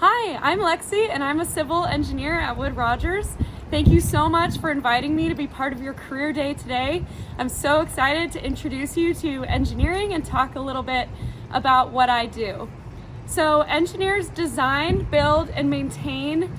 Hi, I'm Lexi and I'm a civil engineer at Wood Rogers. Thank you so much for inviting me to be part of your career day today. I'm so excited to introduce you to engineering and talk a little bit about what I do. So engineers design, build, and maintain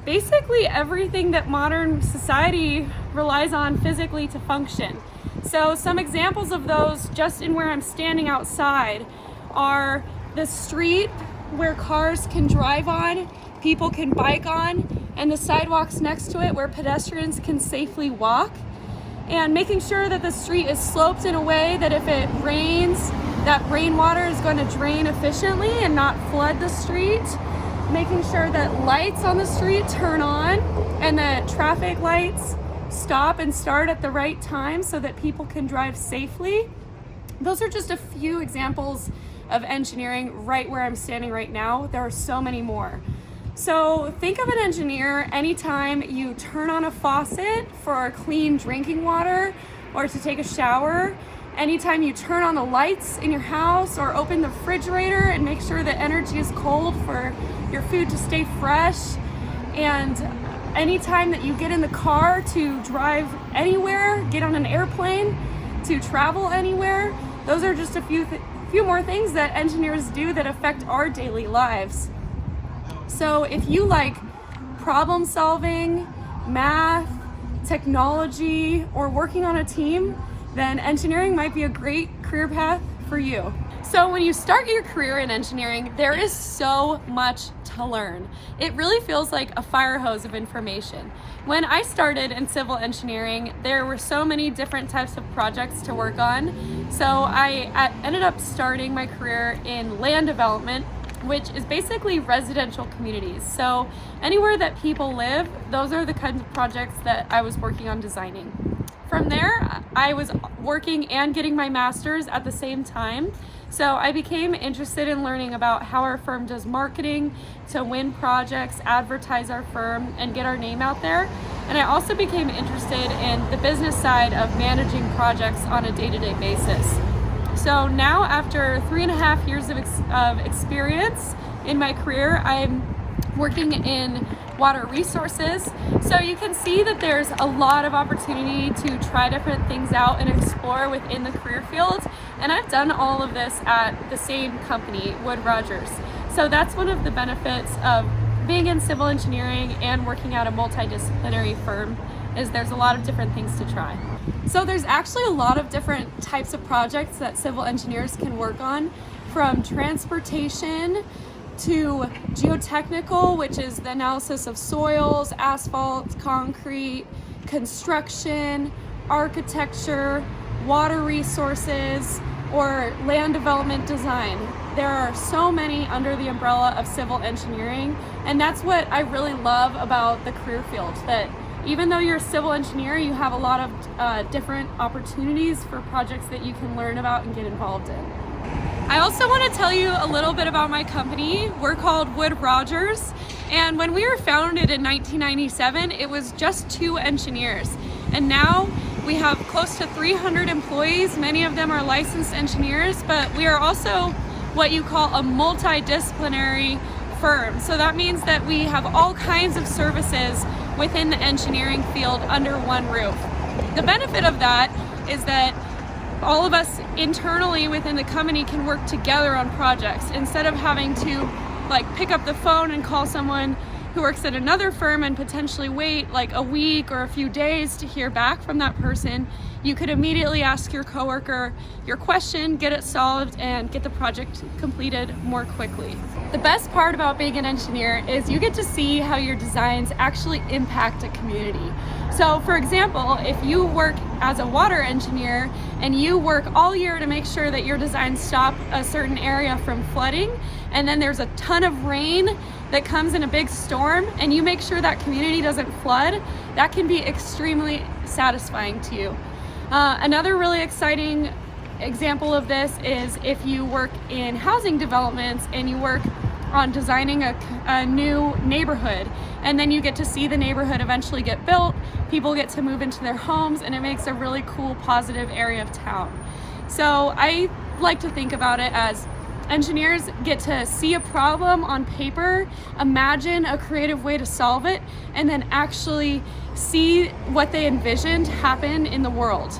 basically everything that modern society relies on physically to function. So some examples of those, just in where I'm standing outside, are the street where cars can drive on, people can bike on, and the sidewalks next to it where pedestrians can safely walk. And making sure that the street is sloped in a way that if it rains, that rainwater is going to drain efficiently and not flood the street. Making sure that lights on the street turn on and that traffic lights stop and start at the right time so that people can drive safely. Those are just a few examples of engineering right where I'm standing right now. There are so many more. So think of an engineer anytime you turn on a faucet for clean drinking water or to take a shower, anytime you turn on the lights in your house or open the refrigerator and make sure that energy is cold for your food to stay fresh, and anytime that you get in the car to drive anywhere, get on an airplane to travel anywhere. Those are just a few more things that engineers do that affect our daily lives. So if you like problem solving, math, technology, or working on a team, then engineering might be a great career path for you. So when you start your career in engineering, there is so much to learn. It really feels like a fire hose of information. When I started in civil engineering, there were so many different types of projects to work on. So I ended up starting my career in land development, which is basically residential communities. So anywhere that people live, those are the kinds of projects that I was working on designing. From there, I was working and getting my master's at the same time. So I became interested in learning about how our firm does marketing to win projects, advertise our firm, and get our name out there. And I also became interested in the business side of managing projects on a day-to-day basis. So now, after 3.5 years of experience in my career, I'm working in water resources. So you can see that there's a lot of opportunity to try different things out and explore within the career field. And I've done all of this at the same company, Wood Rogers. So that's one of the benefits of being in civil engineering and working at a multidisciplinary firm, is there's a lot of different things to try. So there's actually a lot of different types of projects that civil engineers can work on, from transportation to geotechnical, which is the analysis of soils, asphalt, concrete, construction, architecture, water resources, or land development design. There are so many under the umbrella of civil engineering, and that's what I really love about the career field, that even though you're a civil engineer, you have a lot of different opportunities for projects that you can learn about and get involved in. I also want to tell you a little bit about my company. We're called Wood Rogers, and when we were founded in 1997, it was just 2 engineers, and now we have close to 300 employees. Many of them are licensed engineers, but we are also what you call a multidisciplinary firm. So that means that we have all kinds of services within the engineering field under one roof. The benefit of that is that all of us internally within the company can work together on projects instead of having to pick up the phone and call someone who works at another firm and potentially wait like a week or a few days to hear back from that person. You could immediately ask your coworker your question, get it solved, and get the project completed more quickly. The best part about being an engineer is you get to see how your designs actually impact a community. So for example, if you work as a water engineer and you work all year to make sure that your designs stop a certain area from flooding, and then there's a ton of rain that comes in a big storm and you make sure that community doesn't flood, that can be extremely satisfying to you. Another really exciting example of this is if you work in housing developments and you work on designing a new neighborhood, and then you get to see the neighborhood eventually get built, people get to move into their homes, and it makes a really cool, positive area of town. So I like to think about it as Engineers get to see a problem on paper, imagine a creative way to solve it, and then actually see what they envisioned happen in the world.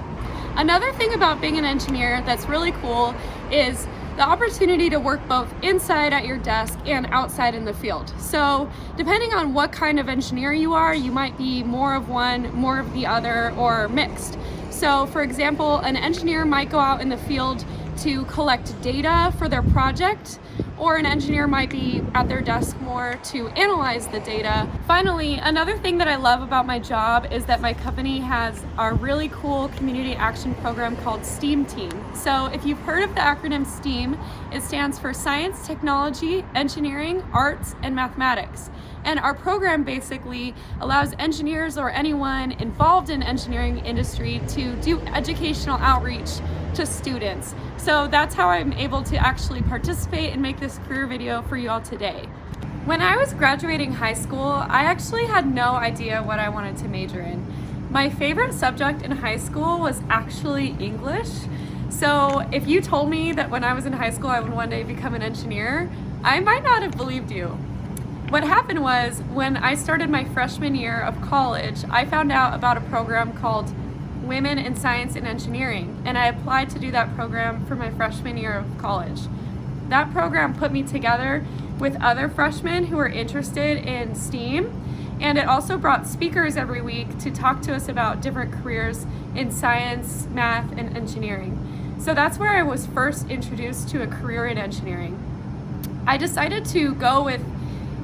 Another thing about being an engineer that's really cool is the opportunity to work both inside at your desk and outside in the field. So depending on what kind of engineer you are, you might be more of one, more of the other, or mixed. So for example, an engineer might go out in the field to collect data for their project, or an engineer might be at their desk more to analyze the data. Finally, another thing that I love about my job is that my company has our really cool community action program called STEAM Team. So if you've heard of the acronym STEAM, it stands for Science, Technology, Engineering, Arts, and Mathematics. And our program basically allows engineers or anyone involved in engineering industry to do educational outreach to students. So that's how I'm able to actually participate and make this career video for you all today. When I was graduating high school, I actually had no idea what I wanted to major in. My favorite subject in high school was actually English. So if you told me that when I was in high school I would one day become an engineer, I might not have believed you. What happened was, when I started my freshman year of college, I found out about a program called Women in Science and Engineering, and I applied to do that program for my freshman year of college. That program put me together with other freshmen who were interested in STEAM, and it also brought speakers every week to talk to us about different careers in science, math, and engineering. So that's where I was first introduced to a career in engineering. I decided to go with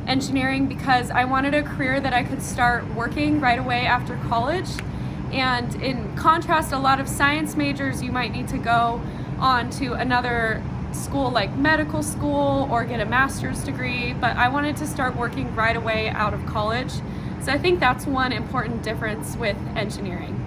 engineering because I wanted a career that I could start working right away after college. And in contrast, a lot of science majors, you might need to go on to another school like medical school or get a master's degree, but I wanted to start working right away out of college. So I think that's one important difference with engineering.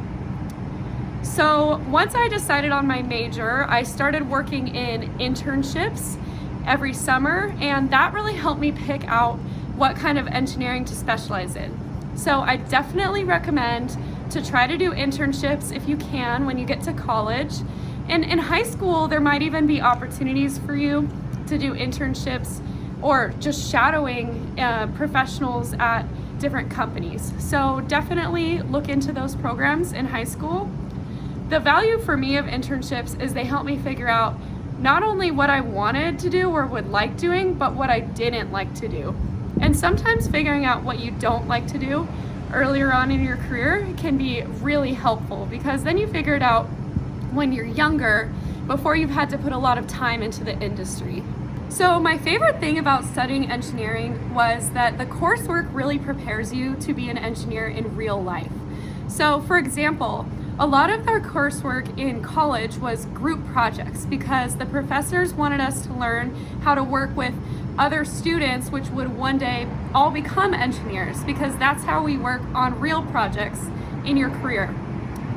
So once I decided on my major, I started working in internships every summer, and that really helped me pick out what kind of engineering to specialize in. So I definitely recommend to try to do internships if you can when you get to college. And in high school, there might even be opportunities for you to do internships or just shadowing professionals at different companies. So definitely look into those programs in high school. The value for me of internships is they help me figure out not only what I wanted to do or would like doing, but what I didn't like to do. And sometimes figuring out what you don't like to do earlier on in your career can be really helpful, because then you figure it out when you're younger before you've had to put a lot of time into the industry. So my favorite thing about studying engineering was that the coursework really prepares you to be an engineer in real life. So for example, a lot of our coursework in college was group projects because the professors wanted us to learn how to work with other students, which would one day all become engineers, because that's how we work on real projects in your career.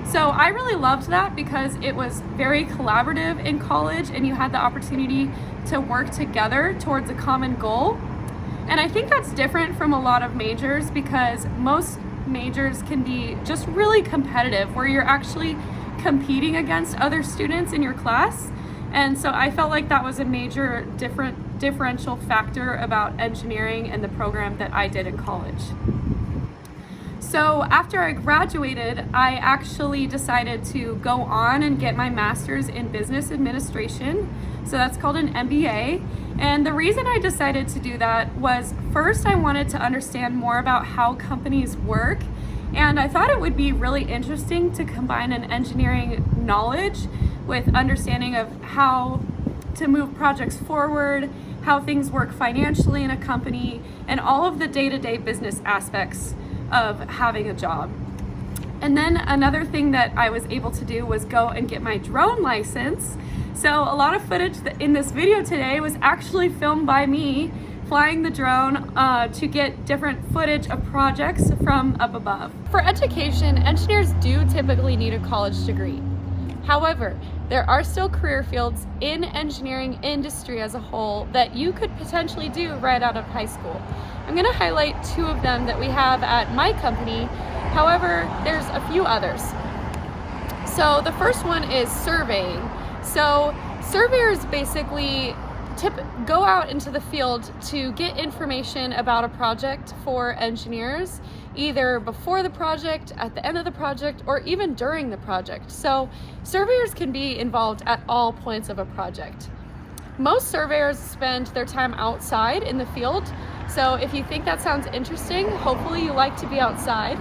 So I really loved that because it was very collaborative in college and you had the opportunity to work together towards a common goal. And I think that's different from a lot of majors, because most majors can be just really competitive where you're actually competing against other students in your class. And so I felt like that was a major differential factor about engineering and the program that I did in college. So after I graduated, I actually decided to go on and get my master's in business administration. So that's called an MBA. And the reason I decided to do that was, first, I wanted to understand more about how companies work. And I thought it would be really interesting to combine an engineering knowledge with understanding of how to move projects forward, how things work financially in a company, and all of the day-to-day business aspects of having a job. And then another thing that I was able to do was go and get my drone license. So a lot of footage in this video today was actually filmed by me flying the drone to get different footage of projects from up above. For education, engineers do typically need a college degree. However, there are still career fields in engineering industry as a whole that you could potentially do right out of high school. I'm going to highlight two of them that we have at my company. However, there's a few others. So the first one is surveying. So surveyors basically go out into the field to get information about a project for engineers, either before the project, at the end of the project, or even during the project. So surveyors can be involved at all points of a project. Most surveyors spend their time outside in the field. So if you think that sounds interesting, hopefully you like to be outside.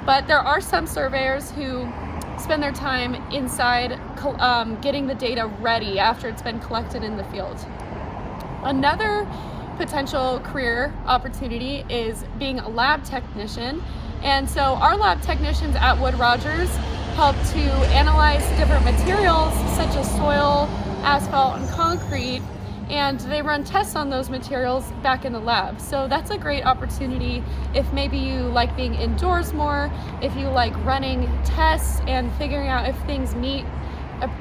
But there are some surveyors who spend their time inside getting the data ready after it's been collected in the field. Another potential career opportunity is being a lab technician. And so our lab technicians at Wood Rogers help to analyze different materials such as soil, asphalt, and concrete, and they run tests on those materials back in the lab. So that's a great opportunity if maybe you like being indoors more, if you like running tests and figuring out if things meet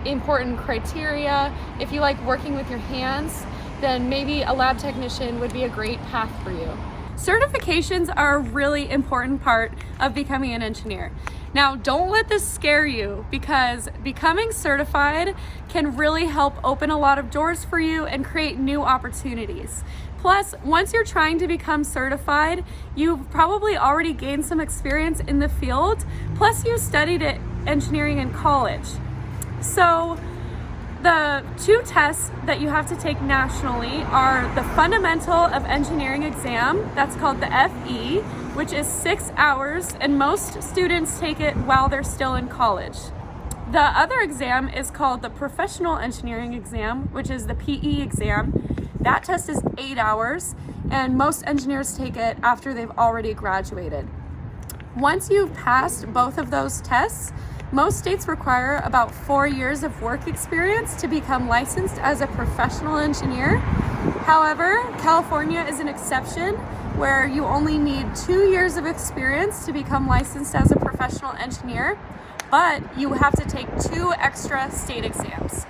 important criteria, if you like working with your hands, then maybe a lab technician would be a great path for you. Certifications are a really important part of becoming an engineer. Now, don't let this scare you, because becoming certified can really help open a lot of doors for you and create new opportunities. Plus, once you're trying to become certified, you've probably already gained some experience in the field, plus you studied engineering in college. So the two tests that you have to take nationally are the Fundamental of Engineering exam, that's called the FE, which is 6 hours, and most students take it while they're still in college. The other exam is called the Professional Engineering exam, which is the PE exam. That test is 8 hours, and most engineers take it after they've already graduated. Once you've passed both of those tests, most states require about 4 years of work experience to become licensed as a professional engineer. However, California is an exception where you only need 2 years of experience to become licensed as a professional engineer, but you have to take 2 extra state exams.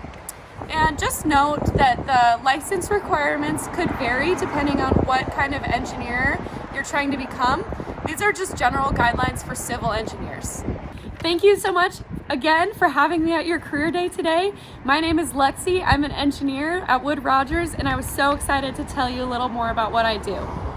And just note that the license requirements could vary depending on what kind of engineer you're trying to become. These are just general guidelines for civil engineers. Thank you so much again for having me at your career day today. My name is Lexi. I'm an engineer at Wood Rogers, and I was so excited to tell you a little more about what I do.